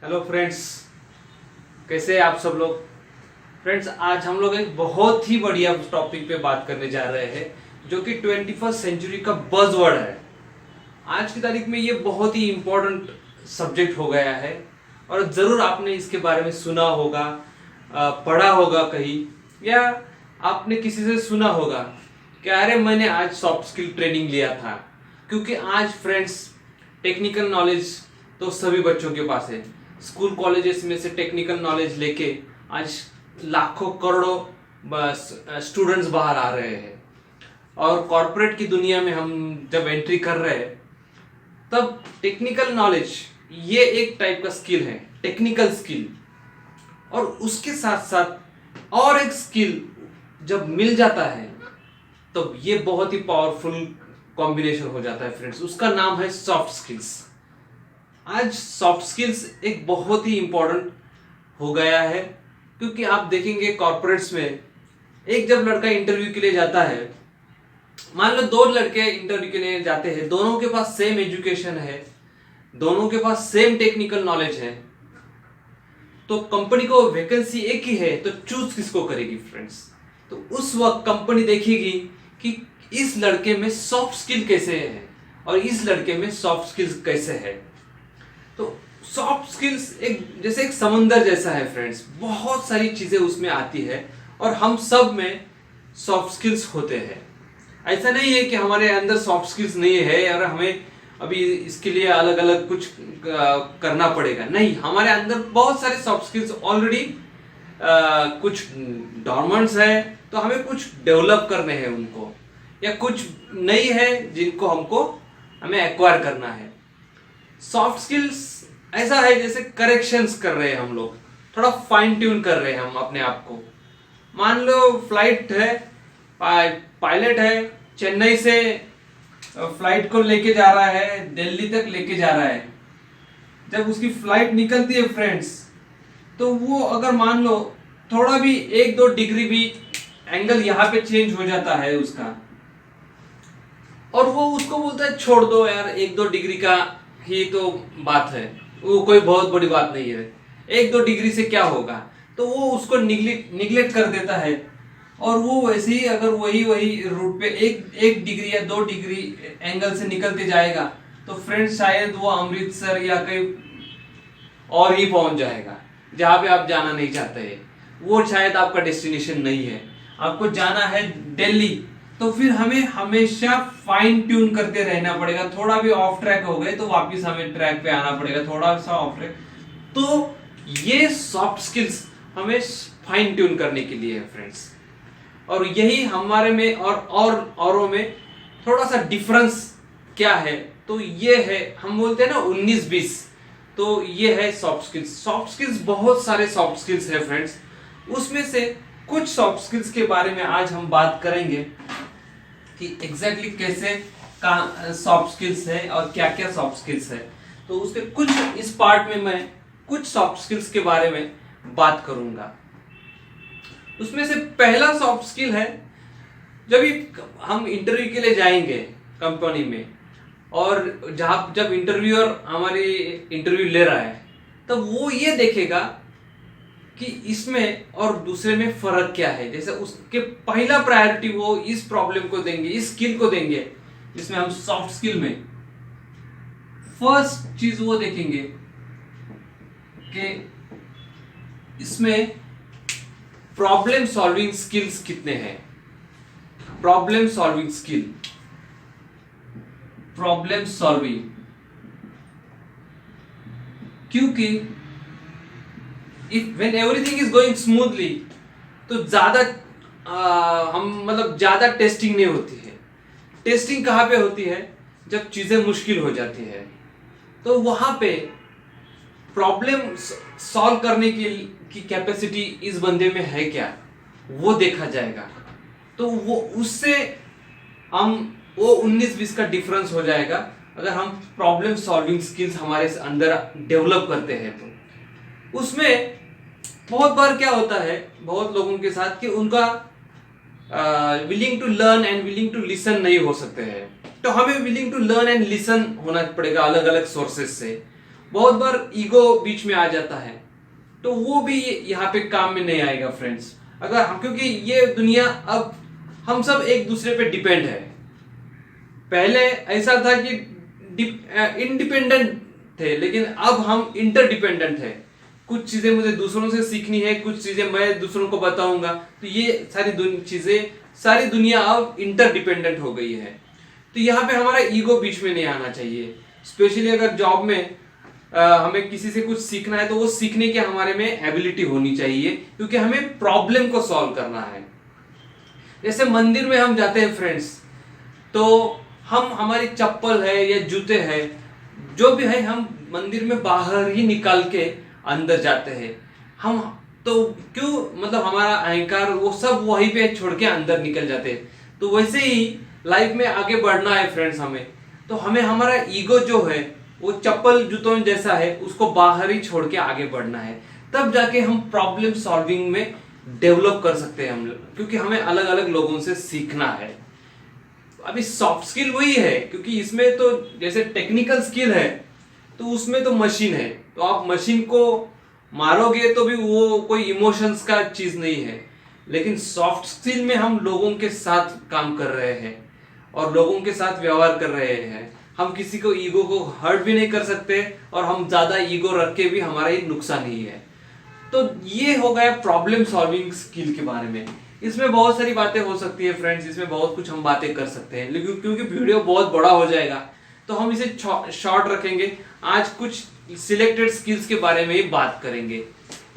Hello friends, कैसे हैं आप सब लोग। फ्रेंड्स, आज हम लोग एक बहुत ही बढ़िया टॉपिक पे बात करने जा रहे हैं जो कि 21st सेंचुरी का बज़वर्ड है। आज की तारीख में ये बहुत ही इम्पोर्टेंट सब्जेक्ट हो गया है और ज़रूर आपने इसके बारे में सुना होगा, पढ़ा होगा कहीं, या आपने किसी से सुना होगा कि अरे मैंने आज सॉफ्ट स्किल ट्रेनिंग लिया था। क्योंकि आज फ्रेंड्स, टेक्निकल नॉलेज तो सभी बच्चों के पास है। स्कूल कॉलेजेस में से टेक्निकल नॉलेज लेके आज लाखों करोड़ों स्टूडेंट्स बाहर आ रहे हैं और कॉरपोरेट की दुनिया में हम जब एंट्री कर रहे हैं तब टेक्निकल नॉलेज ये एक टाइप का स्किल है, टेक्निकल स्किल। और उसके साथ साथ और एक स्किल जब मिल जाता है तो ये बहुत ही पावरफुल कॉम्बिनेशन हो जाता है फ्रेंड्स। उसका नाम है सॉफ्ट स्किल्स। आज सॉफ्ट स्किल्स एक बहुत ही इंपॉर्टेंट हो गया है क्योंकि आप देखेंगे कॉर्पोरेट्स में एक जब लड़का इंटरव्यू के लिए जाता है, मान लो दो लड़के इंटरव्यू के लिए जाते हैं, दोनों के पास सेम एजुकेशन है, दोनों के पास सेम टेक्निकल नॉलेज है, तो कंपनी को वैकेंसी एक ही है तो चूज किसको करेगी फ्रेंड्स। तो उस वक्त कंपनी देखेगी कि इस लड़के में सॉफ्ट स्किल कैसे है और इस लड़के में सॉफ्ट स्किल्स कैसे है। तो सॉफ्ट स्किल्स जैसे एक समंदर जैसा है फ्रेंड्स, बहुत सारी चीजें उसमें आती है और हम सब में सॉफ्ट स्किल्स होते हैं। ऐसा नहीं है कि हमारे अंदर सॉफ्ट स्किल्स नहीं है और हमें अभी इसके लिए अलग अलग कुछ करना पड़ेगा। नहीं, हमारे अंदर बहुत सारे सॉफ्ट स्किल्स ऑलरेडी कुछ डॉर्मेंट्स है, तो हमें कुछ डेवलप करने हैं उनको, या कुछ नई है जिनको हमें एक्वायर करना है। सॉफ्ट स्किल्स ऐसा है जैसे करेक्शंस कर रहे हैं हम लोग, थोड़ा फाइन ट्यून कर रहे हैं हम अपने आप को। मान लो फ्लाइट है, पायलट है, चेन्नई से फ्लाइट को लेके जा रहा है, दिल्ली तक लेके जा रहा है। जब उसकी फ्लाइट निकलती है फ्रेंड्स, तो वो अगर मान लो थोड़ा भी 1-2 डिग्री भी एंगल यहाँ पे चेंज हो जाता है उसका, और वो उसको बोलता है छोड़ दो यार, 1-2 डिग्री का ही तो बात है, वो कोई बहुत बड़ी बात नहीं है, 1-2 डिग्री से क्या होगा। तो वो उसको निगलेक्ट कर देता है और वो वैसे ही अगर वही रूट पे एक डिग्री या 2 डिग्री एंगल से निकलते जाएगा तो फ्रेंड्स शायद वो अमृतसर या कहीं और ही पहुंच जाएगा जहां पे आप जाना नहीं चाहते हैं। वो शायद आपका डेस्टिनेशन नहीं है, आपको जाना है दिल्ली। तो फिर हमें हमेशा फाइन ट्यून करते रहना पड़ेगा। थोड़ा भी ऑफ ट्रैक हो गए तो वापस हमें ट्रैक पे आना पड़ेगा, थोड़ा सा ऑफ ट्रैक। तो ये सॉफ्ट स्किल्स हमें फाइन ट्यून करने के लिए है फ्रेंड्स। और यही हमारे में और औरों में थोड़ा सा डिफरेंस क्या है, तो ये है, हम बोलते हैं ना 19-20, तो ये है सॉफ्ट स्किल्स। सॉफ्ट स्किल्स बहुत सारे सॉफ्ट स्किल्स है फ्रेंड्स, उसमें से कुछ सॉफ्ट स्किल्स के बारे में आज हम बात करेंगे कि एग्जैक्टली कैसे सॉफ्ट स्किल्स है और क्या क्या सॉफ्ट स्किल्स है। तो उसके कुछ इस पार्ट में मैं कुछ सॉफ्ट स्किल्स के बारे में बात करूंगा। उसमें से पहला सॉफ्ट स्किल है, हम इंटरव्यू के लिए जाएंगे कंपनी में, और जब इंटरव्यूअर हमारी इंटरव्यू ले रहा है तब वो ये देखेगा कि इसमें और दूसरे में फर्क क्या है। जैसे उसके पहला प्रायोरिटी वो इस प्रॉब्लम को देंगे, इस स्किल को देंगे, जिसमें हम सॉफ्ट स्किल में फर्स्ट चीज वो देखेंगे कि इसमें प्रॉब्लम सॉल्विंग स्किल्स कितने हैं। Problem solving skill, problem solving, क्योंकि when everything is going smoothly तो ज्यादा ज्यादा टेस्टिंग नहीं होती है। टेस्टिंग कहां पे होती है? जब चीजें मुश्किल हो जाती है, तो वहां पे प्रॉब्लम सॉल्व करने की कैपेसिटी इस बंदे में है क्या, वो देखा जाएगा। तो वो उससे वो 19-20 का डिफरेंस हो जाएगा अगर हम प्रॉब्लम सॉल्विंग स्किल्स हमारे अंदर डेवलप करते हैं। तो उसमें बहुत बार क्या होता है बहुत लोगों के साथ कि उनका willing to learn and willing to listen नहीं हो सकते हैं। तो हमें willing to learn and listen होना पड़ेगा अलग अलग सोर्सेज से, बहुत बार ईगो बीच में आ जाता है, तो वो भी यहाँ पे काम में नहीं आएगा फ्रेंड्स। अगर हम, क्योंकि ये दुनिया अब हम सब एक दूसरे पे डिपेंड है। पहले ऐसा था कि इंडिपेंडेंट थे, लेकिन अब हम इंटरडिपेंडेंट है। कुछ चीजें मुझे दूसरों से सीखनी है, कुछ चीजें मैं दूसरों को बताऊंगा, तो ये सारी चीजें, सारी दुनिया अब इंटरडिपेंडेंट हो गई है। तो यहाँ पे हमारा ईगो बीच में नहीं आना चाहिए। स्पेशली अगर जॉब में हमें किसी से कुछ सीखना है, तो वो सीखने की हमारे में एबिलिटी होनी चाहिए, क्योंकि हमें प्रॉब्लम को सॉल्व करना है। जैसे मंदिर में हम जाते हैं फ्रेंड्स, तो हम, हमारी चप्पल है या जूते है, जो भी है, हम मंदिर में बाहर ही निकाल के अंदर जाते हैं। हम तो क्यों, मतलब हमारा अहंकार वो सब वहीं पे छोड़ के अंदर निकल जाते हैं। तो वैसे ही लाइफ में आगे बढ़ना है फ्रेंड्स हमें, तो हमें हमारा ईगो जो है वो चप्पल जूतों जैसा है, उसको बाहर ही छोड़ के आगे बढ़ना है। तब जाके हम प्रॉब्लम सॉल्विंग में डेवलप कर सकते हैं हम लोग, क्योंकि हमें अलग अलग लोगों से सीखना है। अभी सॉफ्ट स्किल वही है, क्योंकि इसमें तो जैसे टेक्निकल स्किल है, तो उसमें तो मशीन है, तो आप मशीन को मारोगे तो भी वो कोई इमोशंस का चीज नहीं है। लेकिन सॉफ्ट स्किल में हम लोगों के साथ काम कर रहे हैं और लोगों के साथ व्यवहार कर रहे हैं। हम किसी को ईगो को हर्ट भी नहीं कर सकते, और हम ज्यादा ईगो रख के भी हमारा ही नुकसान ही है। तो ये हो गया प्रॉब्लम सॉल्विंग स्किल के बारे में। इसमें बहुत सारी बातें हो सकती है फ्रेंड्स, इसमें बहुत कुछ हम बातें कर सकते हैं, लेकिन क्योंकि वीडियो बहुत बड़ा हो जाएगा, तो हम इसे शॉर्ट रखेंगे। आज कुछ सिलेक्टेड स्किल्स के बारे में ही बात करेंगे।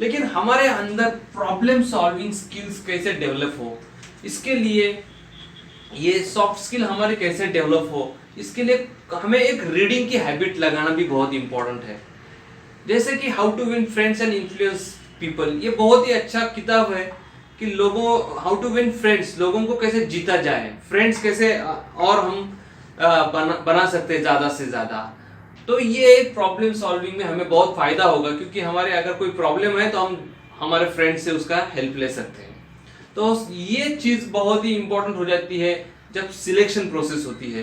लेकिन हमारे अंदर प्रॉब्लम सॉल्विंग स्किल्स कैसे डेवलप हो, इसके लिए ये सॉफ्ट स्किल हमारे कैसे डेवलप हो, इसके लिए हमें एक रीडिंग की हैबिट लगाना भी बहुत इंपॉर्टेंट है। जैसे कि how to win friends and influence people, ये बहुत ही अच्छा किताब है कि लोगों, हाउ टू विन फ्रेंड्स, लोगों को कैसे जीता जाए, फ्रेंड्स कैसे और हम बना सकते हैं ज्यादा से ज्यादा। तो ये प्रॉब्लम सॉल्विंग में हमें बहुत फायदा होगा, क्योंकि हमारे अगर कोई प्रॉब्लम है तो हम हमारे फ्रेंड से उसका हेल्प ले सकते हैं। तो ये चीज बहुत ही इंपॉर्टेंट हो जाती है जब सिलेक्शन प्रोसेस होती है,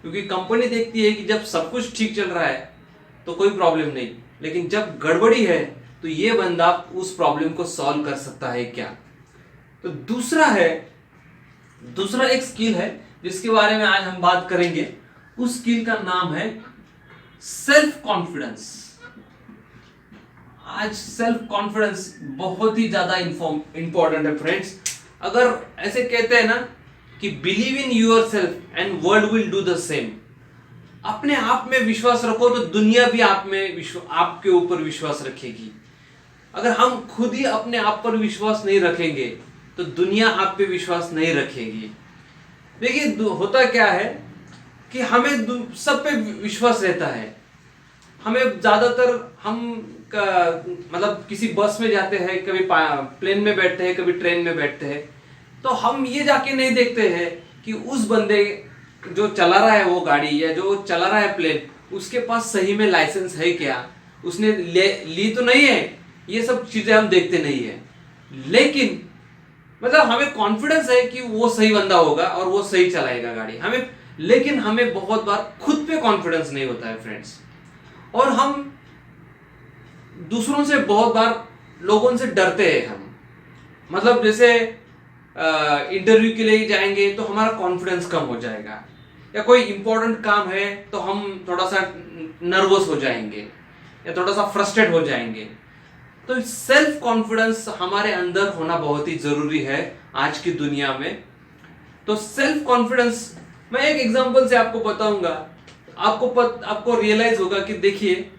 क्योंकि कंपनी देखती है कि जब सब कुछ ठीक चल रहा है तो कोई प्रॉब्लम नहीं, लेकिन जब गड़बड़ी है तो ये बंदा उस प्रॉब्लम को सॉल्व कर सकता है क्या। तो दूसरा एक स्किल है जिसके बारे में आज हम बात करेंगे। उस स्किल का नाम है सेल्फ कॉन्फिडेंस। आज सेल्फ कॉन्फिडेंस बहुत ही ज्यादा इंपॉर्टेंट है फ्रेंड्स। अगर ऐसे कहते हैं ना कि believe in yourself and world will do the same, अपने आप में विश्वास रखो तो दुनिया भी आपके ऊपर विश्वास रखेगी। अगर हम खुद ही अपने आप पर विश्वास नहीं रखेंगे तो दुनिया आप पे विश्वास नहीं रखेगी। देखिए होता क्या है कि हमें सब पे विश्वास रहता है। हमें ज्यादातर मतलब किसी बस में जाते हैं, कभी प्लेन में बैठते हैं, कभी ट्रेन में बैठते हैं, तो हम ये जाके नहीं देखते हैं कि उस बंदे जो चला रहा है वो गाड़ी या जो चला रहा है प्लेन, उसके पास सही में लाइसेंस है क्या, उसने ली तो नहीं है। ये सब चीजें हम देखते नहीं है, लेकिन मतलब हमें कॉन्फिडेंस है कि वो सही बंदा होगा और वो सही चलाएगा गाड़ी, लेकिन हमें बहुत बार खुद पे कॉन्फिडेंस नहीं होता है फ्रेंड्स। और हम दूसरों से बहुत बार, लोगों से डरते हैं हम। मतलब जैसे इंटरव्यू के लिए जाएंगे तो हमारा कॉन्फिडेंस कम हो जाएगा, या कोई इंपॉर्टेंट काम है तो हम थोड़ा सा नर्वस हो जाएंगे या थोड़ा सा फ्रस्ट्रेट हो जाएंगे। तो सेल्फ कॉन्फिडेंस हमारे अंदर होना बहुत ही जरूरी है आज की दुनिया में। तो सेल्फ कॉन्फिडेंस, मैं एक एग्जांपल से आपको बताऊंगा, आपको रियलाइज होगा कि देखिए,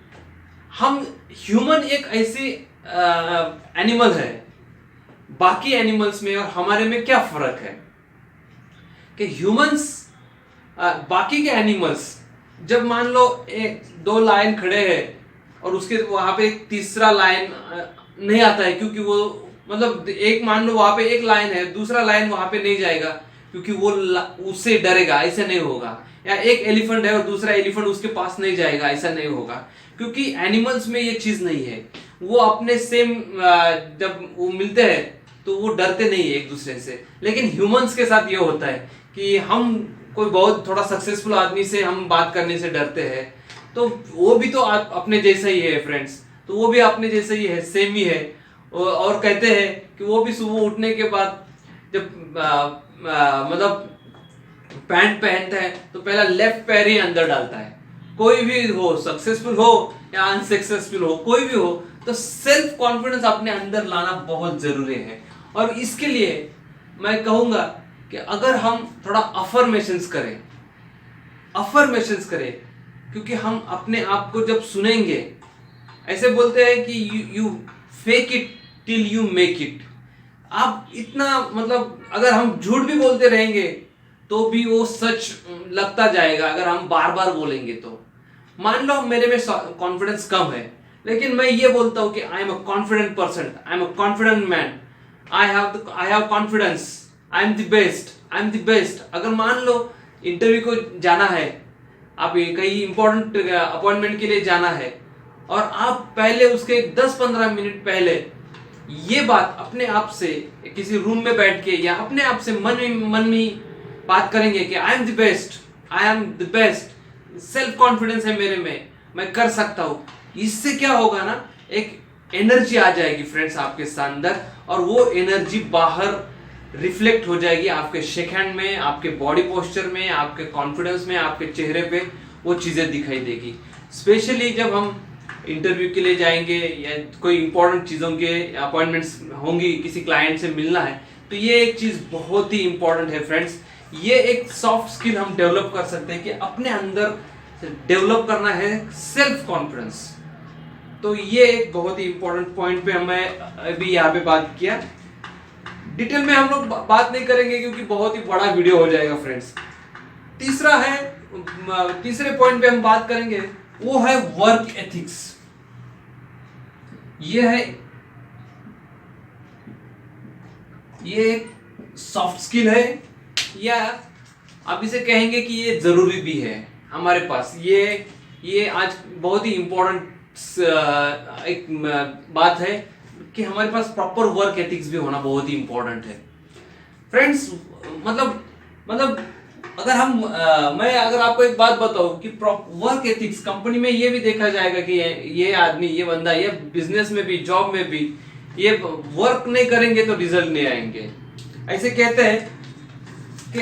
हम ह्यूमन एक ऐसी एनिमल है, बाकी एनिमल्स में और हमारे में क्या फर्क है कि ह्यूमंस, बाकी के एनिमल्स, जब मान लो दो लायन खड़े हैं और उसके वहां पे एक तीसरा लायन नहीं आता है, क्योंकि वो मतलब एक, मान लो वहां पे एक लायन है, दूसरा लायन वहां पे नहीं जाएगा क्योंकि वो उससे डरेगा, ऐसा नहीं होगा। या एक एलिफेंट है और दूसरा एलिफेंट उसके पास नहीं जाएगा, ऐसा नहीं होगा, क्योंकि एनिमल्स में ये चीज नहीं है। वो अपने सेम, जब वो मिलते हैं तो वो डरते नहीं है एक दूसरे से। लेकिन ह्यूमंस के साथ ये होता है कि हम कोई बहुत थोड़ा सक्सेसफुल आदमी से हम बात करने से डरते हैं, तो वो भी तो आप अपने जैसा ही है फ्रेंड्स, तो वो भी अपने जैसा ही है, सेम ही है। और कहते हैं कि वो भी सुबह उठने के बाद जब मतलब पैंट पहनता है तो पहला लेफ्ट पैर ही अंदर डालता है। कोई भी हो, सक्सेसफुल हो या अनसक्सेसफुल हो, कोई भी हो, तो सेल्फ कॉन्फिडेंस अपने अंदर लाना बहुत जरूरी है। और इसके लिए मैं कहूंगा कि अगर हम थोड़ा अफर्मेशंस करें, क्योंकि हम अपने आप को जब सुनेंगे, ऐसे बोलते हैं कि you fake it till you make it. आप इतना मतलब अगर हम झूठ भी बोलते रहेंगे तो भी वो सच लगता जाएगा अगर हम बार बार बोलेंगे तो। मान लो मेरे में कॉन्फिडेंस कम है, लेकिन मैं ये बोलता हूँ कि I am a confident person, I am a confident man, I have confidence, I am the best. अगर मान लो इंटरव्यू को जाना है, आप कहीं इंपॉर्टेंट अपॉइंटमेंट के लिए जाना है, और आप पहले उसके 10-15 मिनट पहले ये बात अपने आप से किसी रूम में बैठ के या अपने आप से मन में बात करेंगे कि I am the best, self confidence है मेरे में, मैं कर सकता हूं। इससे क्या होगा ना, एक एनर्जी आ जाएगी फ्रेंड्स आपके अंदर, और वो एनर्जी बाहर रिफ्लेक्ट हो जाएगी आपके शेक हैंड में, आपके बॉडी पोस्चर में, आपके कॉन्फिडेंस में, आपके चेहरे पे वो चीजें दिखाई देगी। स्पेशली जब हम इंटरव्यू के लिए जाएंगे या कोई इंपॉर्टेंट चीजों के अपॉइंटमेंट्स होंगी, किसी क्लाइंट से मिलना है, तो ये एक चीज बहुत ही इंपॉर्टेंट है फ्रेंड्स। ये एक सॉफ्ट स्किल हम डेवलप कर सकते हैं कि अपने अंदर डेवलप करना है सेल्फ कॉन्फिडेंस। तो ये एक बहुत ही इंपॉर्टेंट पॉइंट पे हमें अभी यहाँ पे बात किया। डिटेल में हम लोग बात नहीं करेंगे क्योंकि बहुत ही बड़ा वीडियो हो जाएगा फ्रेंड्स। तीसरे पॉइंट पे हम बात करेंगे, वो है वर्क एथिक्स। ये एक सॉफ्ट स्किल है, या आप इसे कहेंगे कि ये जरूरी भी है हमारे पास। ये आज बहुत ही इंपॉर्टेंट एक बात है कि हमारे पास प्रॉपर वर्क एथिक्स भी होना बहुत ही इंपॉर्टेंट है फ्रेंड्स। मतलब अगर मैं अगर आपको एक बात बताऊं कि वर्क एथिक्स कंपनी में ये भी देखा जाएगा कि ये आदमी, ये बंदा, ये बिजनेस में भी, जॉब में भी, ये वर्क नहीं करेंगे तो रिजल्ट नहीं आएंगे। ऐसे कहते हैं कि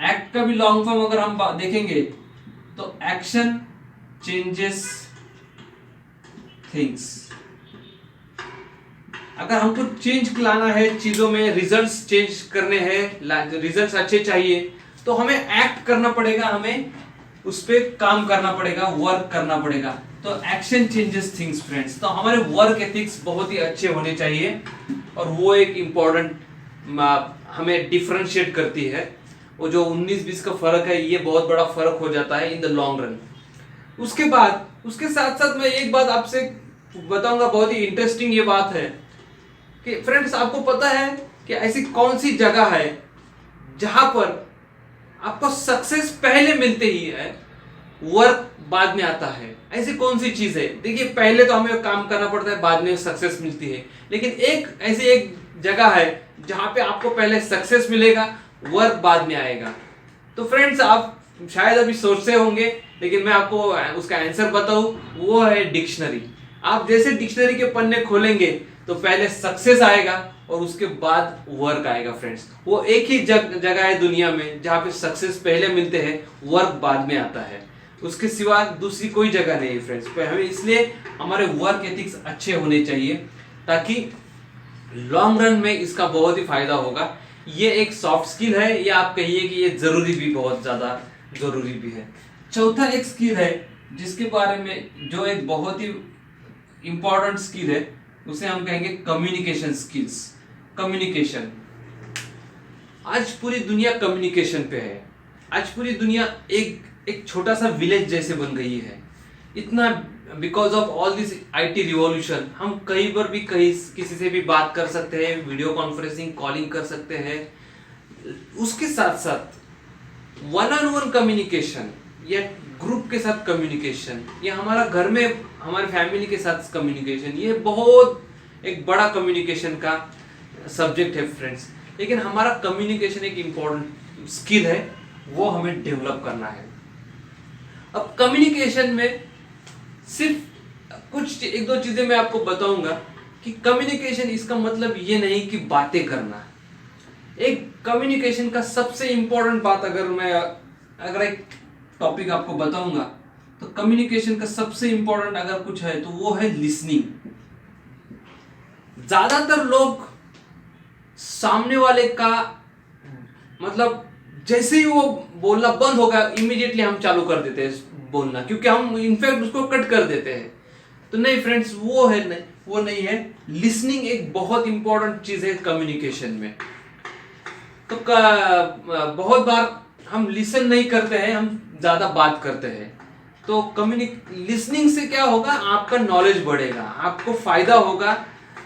एक्ट का भी लॉन्ग फॉर्म अगर हम देखेंगे तो एक्शन चेंजेस थिंग्स। अगर हमको चेंज लाना है चीजों में, रिजल्ट्स चेंज करने हैं, रिजल्ट्स अच्छे चाहिए, तो हमें एक्ट करना पड़ेगा, हमें उस पर काम करना पड़ेगा, वर्क करना पड़ेगा। तो एक्शन चेंजेस थिंग्स फ्रेंड्स। तो हमारे वर्क एथिक्स बहुत ही अच्छे होने चाहिए, और वो एक इम्पोर्टेंट हमें डिफरेंशिएट करती है। वो जो 19-20 का फर्क है, ये बहुत बड़ा फर्क हो जाता है इन द लॉन्ग रन। उसके साथ साथ मैं एक बात आपसे बताऊंगा, बहुत ही इंटरेस्टिंग ये बात है कि फ्रेंड्स, आपको पता है कि ऐसी कौन सी जगह है जहां पर आपको सक्सेस पहले मिलते ही है, वर्क बाद में आता है? ऐसी कौन सी चीज है? देखिए, पहले तो हमें काम करना पड़ता है, बाद में सक्सेस मिलती है। लेकिन ऐसी एक जगह है जहां पे आपको पहले सक्सेस मिलेगा, वर्क बाद में आएगा। तो फ्रेंड्स, आप शायद अभी सोचते होंगे, लेकिन मैं आपको उसका आंसर बताऊं, वो है डिक्शनरी। आप जैसे डिक्शनरी के पन्ने खोलेंगे तो पहले सक्सेस आएगा और उसके बाद वर्क आएगा फ्रेंड्स। वो एक ही जगह है दुनिया में जहां पे सक्सेस पहले मिलते हैं, वर्क बाद में आता है। उसके सिवा दूसरी कोई जगह नहीं है फ्रेंड्स। हमें इसलिए हमारे वर्क एथिक्स अच्छे होने चाहिए, ताकि लॉन्ग रन में इसका बहुत ही फायदा होगा। ये एक सॉफ्ट स्किल है, या आप कहिए कि ये जरूरी भी, बहुत ज्यादा जरूरी भी है। चौथा एक स्किल है जिसके बारे में, जो एक बहुत ही इंपॉर्टेंट स्किल है, उसे हम कहेंगे कम्युनिकेशन स्किल्स। कम्युनिकेशन, आज पूरी दुनिया कम्युनिकेशन पे है। आज पूरी दुनिया एक छोटा सा विलेज जैसे बन गई है। इतना because of all this IT revolution, हम कहीं पर भी किसी से भी बात कर सकते हैं, वीडियो कॉन्फ्रेंसिंग, कॉलिंग कर सकते हैं। उसके साथ साथ वन ऑन वन कम्युनिकेशन, या ग्रुप के साथ कम्युनिकेशन, या हमारा घर में हमारे फैमिली के साथ कम्युनिकेशन, ये बहुत एक बड़ा कम्युनिकेशन का सब्जेक्ट है फ्रेंड्स। लेकिन हमारा कम्युनिकेशन एक इम्पोर्टेंट स्किल है, वो हमें डेवलप करना है। अब कम्युनिकेशन में सिर्फ कुछ एक दो चीजें मैं आपको बताऊंगा कि कम्युनिकेशन इसका मतलब ये नहीं कि बातें करना। एक कम्युनिकेशन का सबसे इंपॉर्टेंट बात अगर एक टॉपिक आपको बताऊंगा तो कम्युनिकेशन का सबसे इंपॉर्टेंट अगर कुछ है तो वो है लिसनिंग। ज्यादातर लोग सामने वाले का मतलब जैसे ही वो बोलना बंद होगा इमीडिएटली हम चालू कर देते हैं बोलना, क्योंकि हम इनफैक्ट उसको कट कर देते हैं। तो नहीं फ्रेंड्स, वो नहीं है। लिसनिंग एक बहुत इंपॉर्टेंट चीज है कम्युनिकेशन में। तो बहुत बार हम लिसन नहीं करते हैं, हम ज्यादा बात करते हैं। तो लिसनिंग से क्या होगा, आपका नॉलेज बढ़ेगा, आपको फायदा होगा।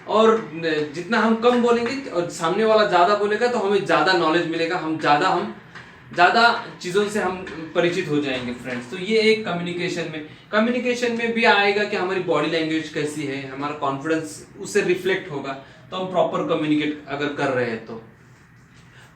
और जितना हम कम बोलेंगे और सामने वाला ज्यादा बोलेगा तो हमें ज्यादा नॉलेज मिलेगा, हम ज्यादा चीजों से हम परिचित हो जाएंगे फ्रेंड्स। तो ये एक कम्युनिकेशन में भी आएगा कि हमारी बॉडी लैंग्वेज कैसी है, हमारा कॉन्फिडेंस उससे रिफ्लेक्ट होगा। तो हम प्रॉपर कम्युनिकेट अगर कर रहे हैं तो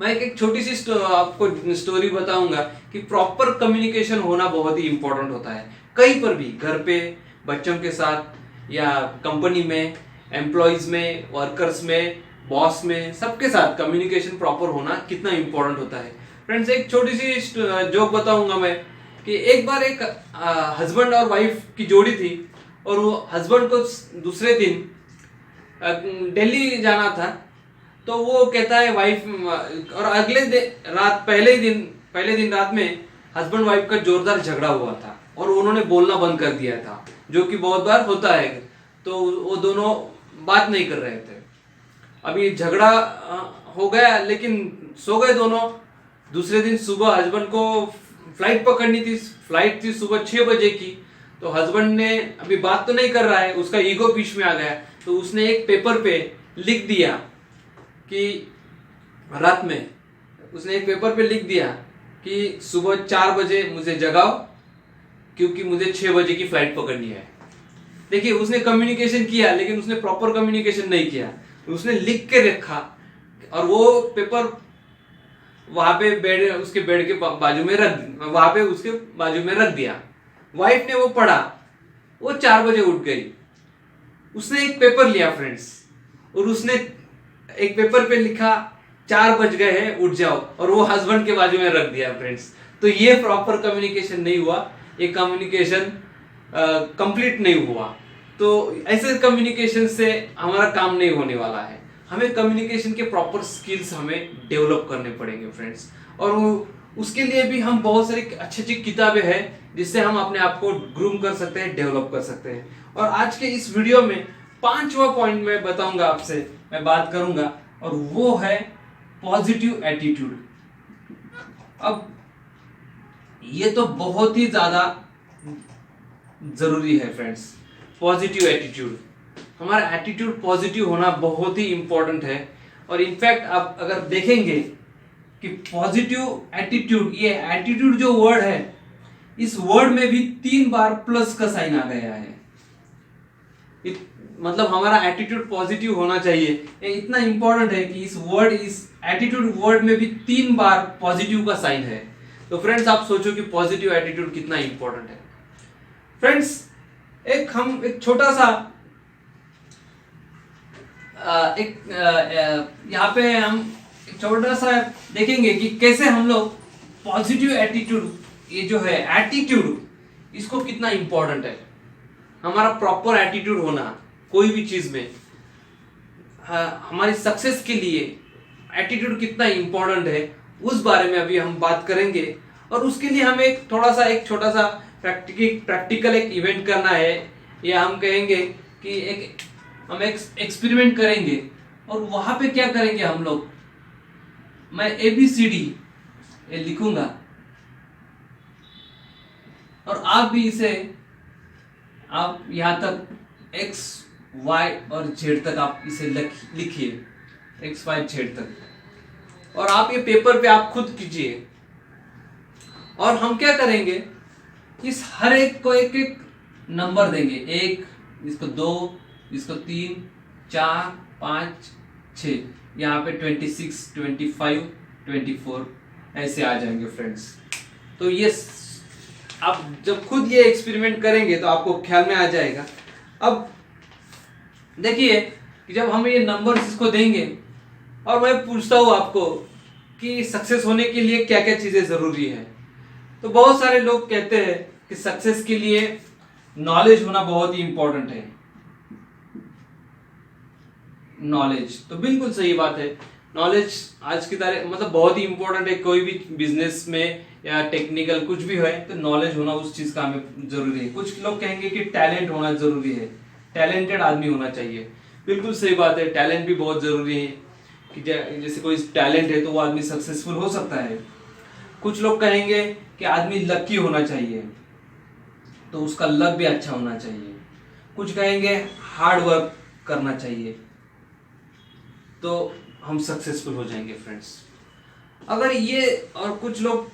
मैं एक छोटी सी आपको स्टोरी बताऊंगा कि प्रॉपर कम्युनिकेशन होना बहुत ही इंपॉर्टेंट होता है। कहीं पर भी, घर पे, बच्चों के साथ, या कंपनी में, एम्प्लॉयज में, वर्कर्स में, बॉस में, सबके साथ कम्युनिकेशन प्रॉपर होना कितना इंपॉर्टेंट होता है। फ्रेंड्स, एक छोटी सी जोक बताऊंगा मैं कि एक बार एक हस्बैंड और वाइफ की जोड़ी थी और वो हस्बैंड को दूसरे दिन दिल्ली जाना था। तो वो कहता है वाइफ, और पहले दिन रात में हस्बैंड वाइफ का जोरदार झगड़ा हुआ था और उन्होंने बोलना बंद कर दिया था, जो कि बहुत बार होता है। तो वो दोनों बात नहीं कर रहे थे। अभी झगड़ा हो गया लेकिन सो गए दोनों। दूसरे दिन सुबह हस्बैंड को फ्लाइट पकड़नी थी, फ्लाइट थी सुबह 6 बजे की। तो हस्बैंड ने अभी बात तो नहीं कर रहा है, उसका ईगो बीच में आ गया। तो उसने एक पेपर पे लिख दिया कि रात में उसने एक पेपर पे लिख दिया कि सुबह 4 बजे मुझे जगाओ क्योंकि मुझे 6 बजे की फ्लाइट पकड़नी है। देखिए, उसने कम्युनिकेशन किया लेकिन उसने प्रॉपर कम्युनिकेशन नहीं किया। उसने लिख के रखा और वो पेपर वहां पे उसके बेड के बाजू में रख दिया। वाइफ ने वो पढ़ा, वो 4 बजे उठ गई। उसने एक पेपर लिया फ्रेंड्स और उसने एक पेपर पे लिखा 4 बज गए हैं, उठ जाओ, और वो हस्बैंड के बाजू में रख दिया फ्रेंड्स। तो ये प्रॉपर कम्युनिकेशन नहीं हुआ, ये कम्युनिकेशन कंप्लीट नहीं हुआ। तो ऐसे कम्युनिकेशन से हमारा काम नहीं होने वाला है। हमें कम्युनिकेशन के प्रॉपर स्किल्स हमें डेवलप करने पड़ेंगे फ्रेंड्स। और उसके लिए भी हम बहुत सारी अच्छी अच्छी किताबें हैं जिससे हम अपने आप को ग्रूम कर सकते हैं, डेवलप कर सकते हैं। और आज के इस वीडियो में 5वां पॉइंट मैं बताऊंगा आपसे, मैं बात करूंगा, और वो है पॉजिटिव एटीट्यूड। अब ये तो बहुत ही ज्यादा जरूरी है फ्रेंड्स, पॉजिटिव एटीट्यूड। हमारा एटीट्यूड पॉजिटिव होना बहुत ही इंपॉर्टेंट है। और इनफैक्ट आप अगर देखेंगे कि पॉजिटिव एटीट्यूड, ये एटीट्यूड जो वर्ड है, इस वर्ड में भी 3 बार प्लस का साइन आ गया है। मतलब हमारा एटीट्यूड पॉजिटिव होना चाहिए, ये इतना इंपॉर्टेंट है कि इस एटीट्यूड वर्ड में भी 3 बार पॉजिटिव का साइन है। तो फ्रेंड्स, आप सोचो कि पॉजिटिव एटीट्यूड कितना इंपॉर्टेंट है। फ्रेंड्स, एक छोटा सा यहाँ पे हम एक छोटा सा देखेंगे कि कैसे हम लोग पॉजिटिव एटीट्यूड, ये जो है एटीट्यूड, इसको कितना इंपॉर्टेंट है। हमारा प्रॉपर एटीट्यूड होना कोई भी चीज में, हमारी सक्सेस के लिए एटीट्यूड कितना इंपॉर्टेंट है, उस बारे में अभी हम बात करेंगे। और उसके लिए हमें एक छोटा सा प्रैक्टिकल एक इवेंट करना है, या हम कहेंगे कि हम एक एक्सपेरिमेंट करेंगे। और वहां पे क्या करेंगे हम लोग, मैं ABCD लिखूंगा और आप भी इसे, आप यहां तक X, Y और Z तक आप इसे लिखिए, X, Y, Z तक। और आप ये पेपर पे आप खुद कीजिए। और हम क्या करेंगे, इस हर एक को एक एक नंबर देंगे, 1, इसको 2, इसको 3, 4, 5, 6, यहाँ पे 26, 25, 24 ऐसे आ जाएंगे फ्रेंड्स। तो ये आप जब खुद ये एक्सपेरिमेंट करेंगे तो आपको ख्याल में आ जाएगा। अब देखिए कि जब हम ये नंबर्स इसको देंगे और मैं पूछता हूँ आपको कि सक्सेस होने के लिए क्या क्या चीजें जरूरी है, तो बहुत सारे लोग कहते हैं कि सक्सेस के लिए नॉलेज होना बहुत ही इंपॉर्टेंट है। नॉलेज तो बिल्कुल सही बात है। नॉलेज आज की तारीख मतलब बहुत ही इंपॉर्टेंट है। कोई भी बिजनेस में या टेक्निकल कुछ भी है तो नॉलेज होना उस चीज का हमें जरूरी है। कुछ लोग कहेंगे कि टैलेंट होना जरूरी है, टैलेंटेड आदमी होना चाहिए। बिल्कुल सही बात है, टैलेंट भी बहुत जरूरी है कि जैसे कोई टैलेंट है तो वो आदमी सक्सेसफुल हो सकता है। कुछ लोग कहेंगे कि आदमी लकी होना चाहिए, तो उसका लक भी अच्छा होना चाहिए। कुछ कहेंगे हार्ड वर्क करना चाहिए, तो हम सक्सेसफुल हो जाएंगे फ्रेंड्स। अगर ये और कुछ लोग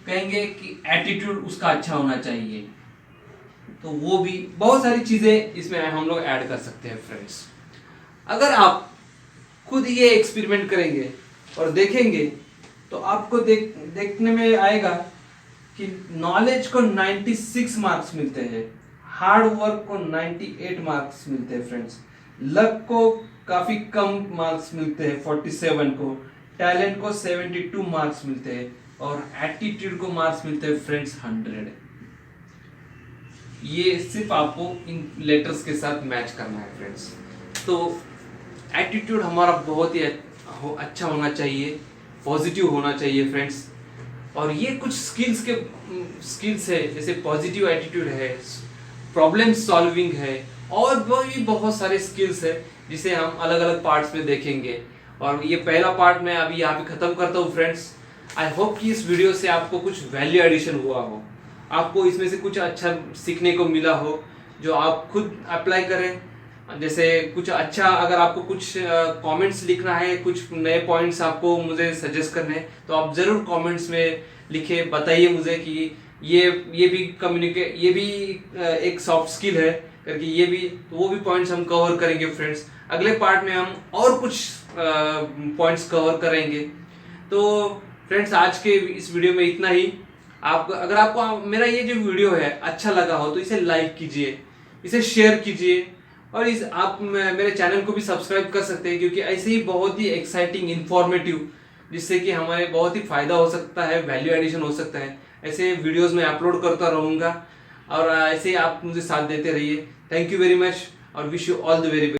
कहेंगे कि एटीट्यूड उसका अच्छा होना चाहिए, तो वो भी बहुत सारी चीजें इसमें हम लोग ऐड कर सकते हैं फ्रेंड्स। अगर आप खुद ये एक्सपेरिमेंट करेंगे और देखेंगे तो आपको देखने में आएगा कि नॉलेज को 96 मार्क्स मिलते हैं, हार्ड वर्क को 98 मार्क्स मिलते हैं फ्रेंड्स, लक को काफी कम मार्क्स मिलते हैं 47 को, टैलेंट को 72 मार्क्स मिलते हैं और एटीट्यूड को मार्क्स मिलते हैं फ्रेंड्स 100। ये सिर्फ आपको इन लेटर्स के साथ मैच करना है फ्रेंड्स। तो एटीट्यूड हमारा बहुत ही अच्छा होना चाहिए, पॉजिटिव होना चाहिए फ्रेंड्स। और ये कुछ स्किल्स है, जैसे पॉजिटिव एटीट्यूड है, प्रॉब्लम सॉल्विंग है, और भी बहुत सारे स्किल्स है जिसे हम अलग अलग पार्ट्स में देखेंगे। और ये पहला पार्ट मैं अभी यहाँ पे खत्म करता हूँ फ्रेंड्स। आई होप कि इस वीडियो से आपको कुछ वैल्यू एडिशन हुआ हो, आपको इसमें से कुछ अच्छा सीखने को मिला हो जो आप खुद अप्लाई करें। जैसे कुछ अच्छा, अगर आपको कुछ कमेंट्स लिखना है, कुछ नए पॉइंट्स आपको मुझे सजेस्ट करने हैं, तो आप जरूर कमेंट्स में लिखे, बताइए मुझे कि ये भी एक सॉफ्ट स्किल है करके, ये भी तो वो भी पॉइंट्स हम कवर करेंगे फ्रेंड्स। अगले पार्ट में हम और कुछ पॉइंट्स कवर करेंगे। तो फ्रेंड्स आज के इस वीडियो में इतना ही। अगर आपको मेरा ये जो वीडियो है अच्छा लगा हो तो इसे लाइक कीजिए, इसे शेयर कीजिए, और आप मेरे चैनल को भी सब्सक्राइब कर सकते हैं, क्योंकि ऐसे ही बहुत ही एक्साइटिंग, इंफॉर्मेटिव, जिससे कि हमारे बहुत ही फायदा हो सकता है, वैल्यू एडिशन हो सकता है, ऐसे वीडियोस मैं अपलोड करता रहूँगा। और ऐसे ही आप मुझे साथ देते रहिए। थैंक यू वेरी मच और wish you all the very best.